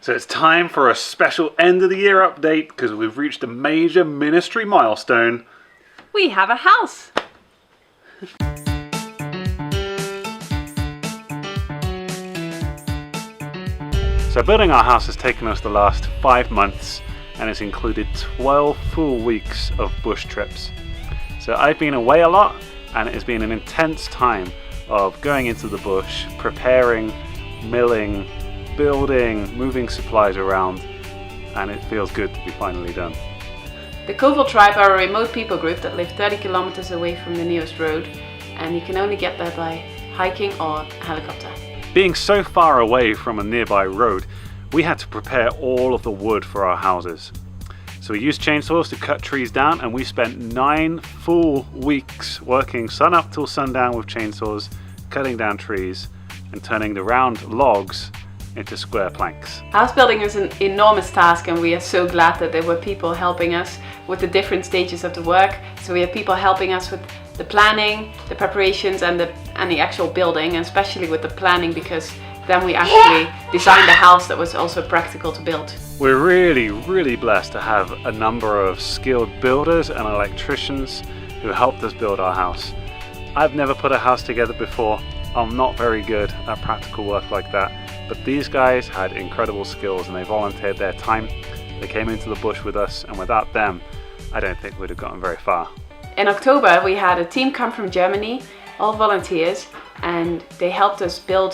So it's time for a special end of the year update because we've reached a major ministry milestone. We have a house! So building our house has taken us the last 5 months and it's included 12 full weeks of bush trips. So I've been away a lot and it has been an intense time of going into the bush, preparing, milling, building, moving supplies around, and it feels good to be finally done. The Koval tribe are a remote people group that live 30 kilometers away from the nearest road, and you can only get there by hiking or helicopter. Being so far away from a nearby road, we had to prepare all of the wood for our houses. So we used chainsaws to cut trees down, and we spent 9 full weeks working sun up till sundown with chainsaws, cutting down trees and turning the round logs into square planks. House building is an enormous task, and we are so glad that there were people helping us with the different stages of the work. So we have people helping us with the planning, the preparations and the actual building, and especially with the planning because then we actually designed a house that was also practical to build. We're really blessed to have a number of skilled builders and electricians who helped us build our house. I've never put a house together before. I'm not very good at practical work like that, but these guys had incredible skills and they volunteered their time. They came into the bush with us, and without them, I don't think we'd have gotten very far. In October, we had a team come from Germany, all volunteers, and they helped us build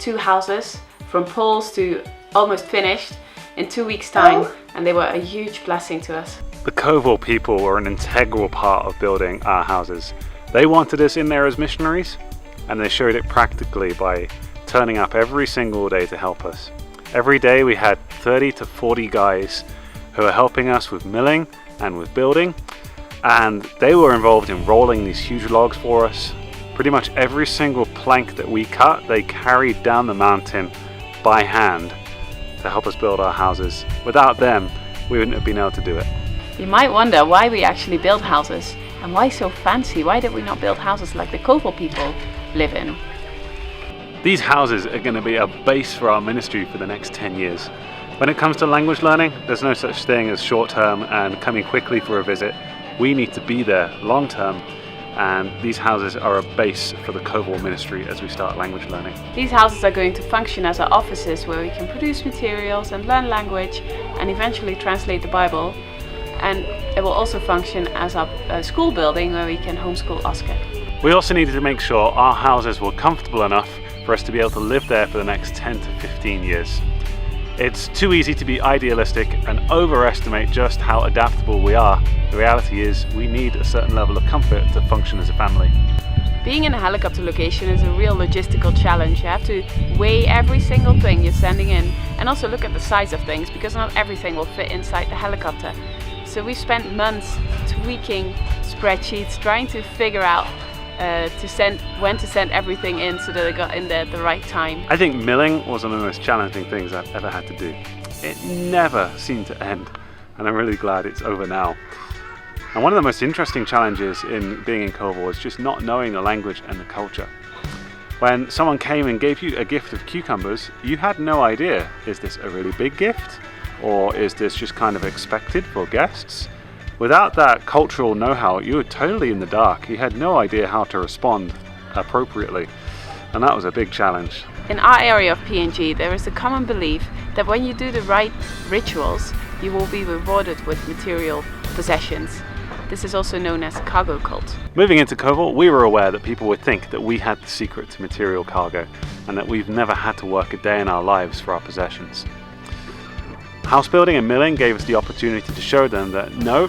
2 houses from poles to almost finished in 2 weeks' time, and they were a huge blessing to us. The Koval people were an integral part of building our houses. They wanted us in there as missionaries, and they showed it practically by turning up every single day to help us. Every day we had 30 to 40 guys who were helping us with milling and with building, and they were involved in rolling these huge logs for us. Pretty much every single plank that we cut, they carried down the mountain by hand to help us build our houses. Without them, we wouldn't have been able to do it. You might wonder why we actually build houses, and why so fancy? Why did we not build houses like the Koval people live in? These houses are going to be a base for our ministry for the next 10 years. When it comes to language learning, there's no such thing as short term and coming quickly for a visit. We need to be there long term, and these houses are a base for the Koval ministry as we start language learning. These houses are going to function as our offices where we can produce materials and learn language and eventually translate the Bible. And it will also function as our school building where we can homeschool Oscar. We also needed to make sure our houses were comfortable enough for us to be able to live there for the next 10 to 15 years. It's too easy to be idealistic and overestimate just how adaptable we are. The reality is we need a certain level of comfort to function as a family. Being in a helicopter location is a real logistical challenge. You have to weigh every single thing you're sending in and also look at the size of things because not everything will fit inside the helicopter. So we spent months tweaking spreadsheets, trying to figure out when to send everything in so that it got in there at the right time. I think milling was one of the most challenging things I've ever had to do. It never seemed to end, and I'm really glad it's over now. And one of the most interesting challenges in being in Koval was just not knowing the language and the culture. When someone came and gave you a gift of cucumbers, you had no idea, is this a really big gift? Or is this just kind of expected for guests? Without that cultural know-how, you were totally in the dark. You had no idea how to respond appropriately, and that was a big challenge. In our area of PNG, there is a common belief that when you do the right rituals, you will be rewarded with material possessions. This is also known as cargo cult. Moving into Koval, we were aware that people would think that we had the secret to material cargo, and that we've never had to work a day in our lives for our possessions. House building and milling gave us the opportunity to show them that no,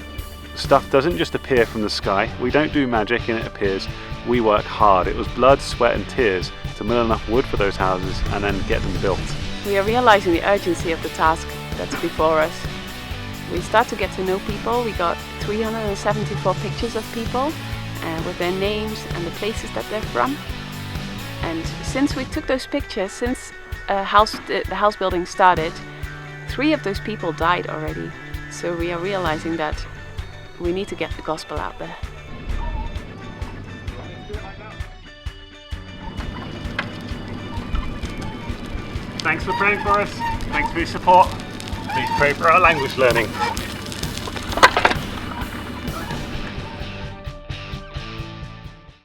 stuff doesn't just appear from the sky. We don't do magic and it appears. We work hard. It was blood, sweat and tears to mill enough wood for those houses and then get them built. We are realizing the urgency of the task that's before us. We start to get to know people. We got 374 pictures of people with their names and the places that they're from. And since we took those pictures, since the house building started, 3 of those people died already. So we are realizing that we need to get the gospel out there. Thanks for praying for us. Thanks for your support. Please pray for our language learning.